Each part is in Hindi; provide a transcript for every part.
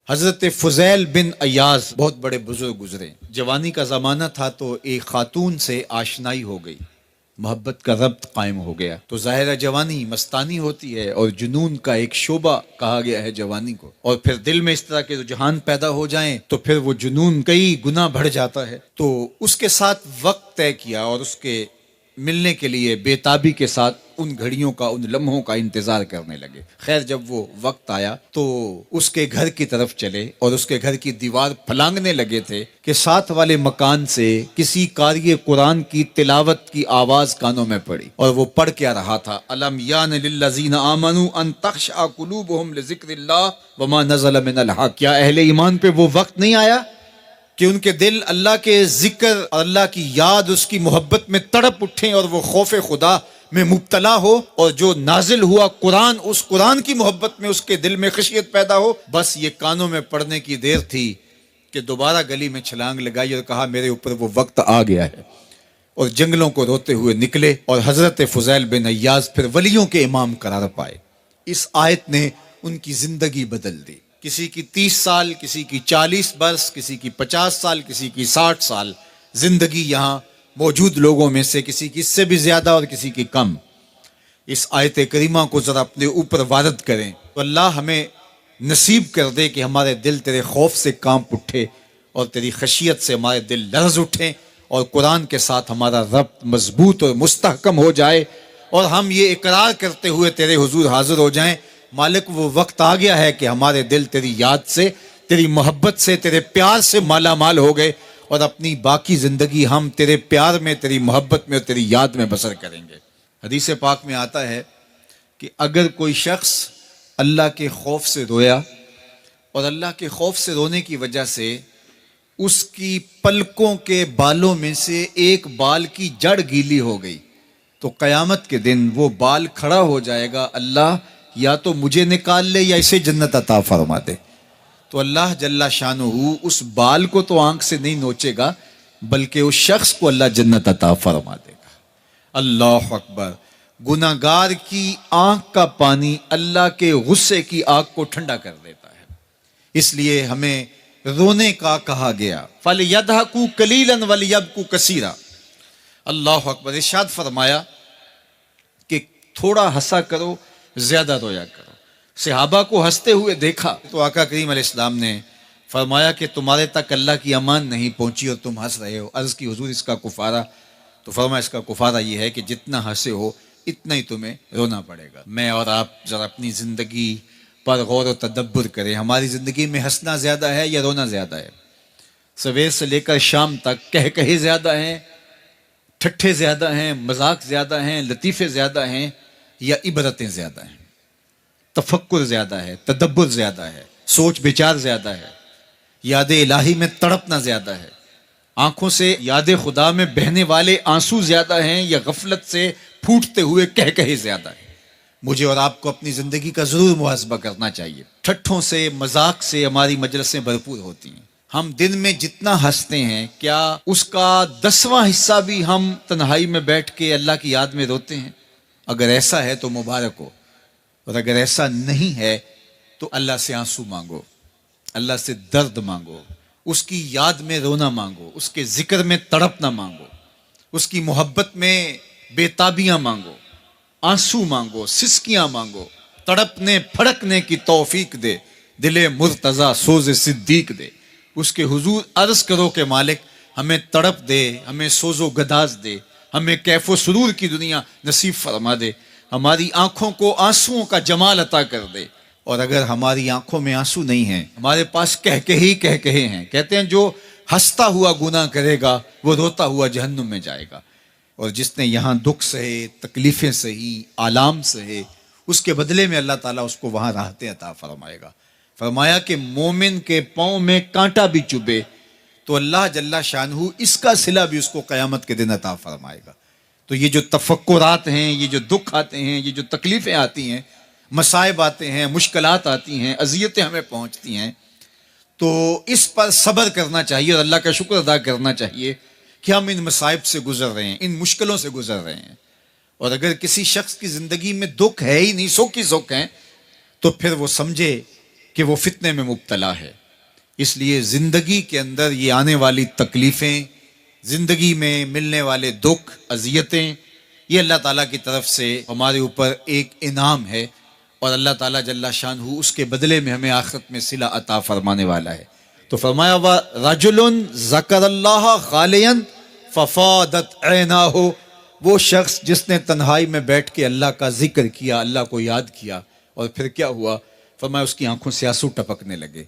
हजरत फुजैल बिन अयाज बहुत बड़े बुजुर्ग गुजरे। जवानी का जमाना था तो एक खातून से आशनाई हो गई, मोहब्बत का रब्त कायम हो गया। तो जाहिर जवानी मस्तानी होती है और जुनून का एक शोबा कहा गया है जवानी को। और फिर दिल में इस तरह के रुझान पैदा हो जाएं तो फिर वो जुनून कई गुना बढ़ जाता है। तो उसके साथ वक्त तय किया और उसके मिलने के लिए बेताबी के साथ उन घड़ियों का, उन लम्हों का इंतजार करने लगे। खैर, जब वो वक्त आया तो उसके घर की तरफ चले और उसके घर की दीवार फलांगने लगे थे कि साथ वाले मकान से किसी कारी कुरान की तिलावत की आवाज कानों में पड़ी। और वो पढ़ क्या रहा था, अलम यान लिल्लज़ीना आमनू अन तख्शअ कुलूबुहुम लिज़िक्रिल्लाह वमा नज़ल मिनल हक़। क्या अहले ईमान पे वो वक्त नहीं आया कि उनके दिल अल्लाह के जिक्र, अल्लाह की याद, उसकी मोहब्बत में तड़प उठें और वो खौफ खुदा में मुब्तला हो, और जो नाजिल हुआ कुरान, उस कुरान की मोहब्बत में उसके दिल में खशियत पैदा हो। बस ये कानों में पड़ने की देर थी कि दोबारा गली में छलांग लगाई और कहा मेरे ऊपर वो वक्त आ गया है। और जंगलों को रोते हुए निकले और हजरत फुजैल बिन अय्याज फिर वलियों के इमाम करार पाए। इस आयत ने उनकी जिंदगी बदल दी। किसी की 30 साल, किसी की 40 बरस, किसी की 50 साल, किसी की 60 साल जिंदगी यहाँ मौजूद लोगों में से किसी की इससे भी ज्यादा और किसी की कम। इस आयत करीमा को जरा अपने ऊपर वारद करें तो अल्लाह हमें नसीब कर दे कि हमारे दिल तेरे खौफ से कांप उठे और तेरी खशियत से हमारे दिल लर्ज उठें और कुरान के साथ हमारा रब्त मजबूत और मुस्तहकम हो जाए और हम ये इकरार करते हुए तेरे हुजूर हाजिर हो जाएं, मालिक वो वक्त आ गया है कि हमारे दिल तेरी याद से, तेरी मोहब्बत से, तेरे प्यार से माला माल हो गए और अपनी बाकी जिंदगी हम तेरे प्यार में, तेरी मोहब्बत में और तेरी याद में बसर करेंगे। हदीस पाक में आता है कि अगर कोई शख्स अल्लाह के खौफ से रोया और अल्लाह के खौफ से रोने की वजह से उसकी पलकों के बालों में से एक बाल की जड़ गीली हो गई, तो कयामत के दिन वो बाल खड़ा हो जाएगा, अल्लाह या तो मुझे निकाल ले या इसे जन्नत अता फरमा दे। तो अल्लाह जल्ला शानुहु उस बाल को तो आंख से नहीं नोचेगा, बल्कि उस शख्स को अल्लाह जन्नत अता फरमा देगा। अल्लाह अकबर। गुनाहगार की आंख का पानी अल्लाह के गुस्से की आग को ठंडा कर देता है। इसलिए हमें रोने का कहा गया, फल यदहकू कलीलन वल यबकू कसीरा। अल्लाह अकबर। इरशाद फरमाया कि थोड़ा हंसा करो, ज्यादा रोया करो। सहाबा को हंसते हुए देखा तो आका करीम अलैहिस्सलाम ने फरमाया कि तुम्हारे तक अल्लाह की अमान नहीं पहुंची और तुम हंस रहे हो। अर्ज की हुजूर इसका कुफारा? तो फरमाया इसका कुफारा ये है कि जितना हंसे हो इतना ही तुम्हें रोना पड़ेगा। मैं और आप जरा अपनी जिंदगी पर गौर और तदब्बुर करें। हमारी जिंदगी में हंसना ज्यादा है या रोना ज्यादा है? सवेर से लेकर शाम तक कह कहे ज्यादा हैं, ठट्ठे ज्यादा हैं, मजाक ज्यादा हैं, लतीफे ज्यादा हैं, या इबरतें ज्यादा हैं? तफक्कुर ज्यादा है, तदब्बुर ज्यादा है, सोच विचार ज्यादा है, याद इलाही में तड़पना ज्यादा है, आंखों से याद खुदा में बहने वाले आंसू ज्यादा हैं, या गफलत से फूटते हुए कह कहे ज्यादा है? मुझे और आपको अपनी जिंदगी का जरूर मुहासबा करना चाहिए। ठट्ठों से, मजाक से हमारी मजलिसें भरपूर होती हैं। हम दिन में जितना हंसते हैं, क्या उसका 10वां हिस्सा भी हम तन्हाई में बैठ के अल्लाह की याद में रोते हैं? अगर ऐसा है तो मुबारक हो, और अगर ऐसा नहीं है तो अल्लाह से आंसू मांगो, अल्लाह से दर्द मांगो, उसकी याद में रोना मांगो, उसके जिक्र में तड़पना मांगो, उसकी मोहब्बत में बेताबियां मांगो, आंसू मांगो, सिसकियां मांगो, तड़पने फड़कने की तौफीक दे, दिले मुर्तजा सोज़े सिद्दीक दे। उसके हुजूर अर्ज करो कि मालिक हमें तड़प दे, हमें सोजो गदाज दे, हमें कैफो सुरूर की दुनिया नसीब फरमा दे, हमारी आंखों को आंसुओं का जमाल अता कर दे। और अगर हमारी आंखों में आंसू नहीं है, हमारे पास कह कहे हैं, कहते हैं जो हंसता हुआ गुनाह करेगा वो रोता हुआ जहन्नुम में जाएगा, और जिसने यहाँ दुख सहे, तकलीफें सही, आलाम सहे, उसके बदले में अल्लाह ताला उसको वहां राहतें अता फरमाएगा। फरमाया कि मोमिन के पांव में कांटा भी चुभे तो अल्लाह जल्ला शानहू इसका सिला भी उसको कयामत के दिन अता फरमाएगा। तो ये जो तफक्कुरात हैं, ये जो दुख आते हैं, ये जो तकलीफें आती हैं, मसाइब आते हैं, मुश्किलात आती हैं, अजियतें हमें पहुंचती हैं, तो इस पर सब्र करना चाहिए और अल्लाह का शुक्र अदा करना चाहिए कि हम इन मसाइब से गुजर रहे हैं, इन मुश्किलों से गुजर रहे हैं। और अगर किसी शख्स की जिंदगी में दुख है ही नहीं, सुख ही सुख है, तो फिर वो समझे कि वो फितने में मुब्तला है। इसलिए ज़िंदगी के अंदर ये आने वाली तकलीफ़ें, ज़िंदगी में मिलने वाले दुख, अज़ियतें, ये अल्लाह ताला की तरफ से हमारे ऊपर एक इनाम है और अल्लाह ताला जल्ला शानहू उसके बदले में हमें आखिरत में सिला अता फरमाने वाला है। तो फरमाया व रजुलन ज़करल्लाह खालियन फ़फ़ादत ऐनाहु, वो शख्स जिसने तन्हाई में बैठ के अल्लाह का जिक्र किया, अल्लाह को याद किया, और फिर क्या हुआ? फरमाया उसकी आंखों से आंसू टपकने लगे।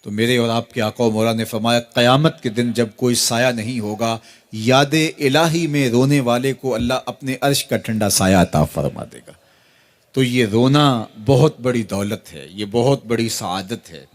तो मेरे और आपके आका व मौला ने फरमाया क़यामत के दिन जब कोई साया नहीं होगा, याद इलाही में रोने वाले को अल्लाह अपने अर्श का ठंडा साया अता फरमा देगा। तो ये रोना बहुत बड़ी दौलत है, ये बहुत बड़ी सआदत है।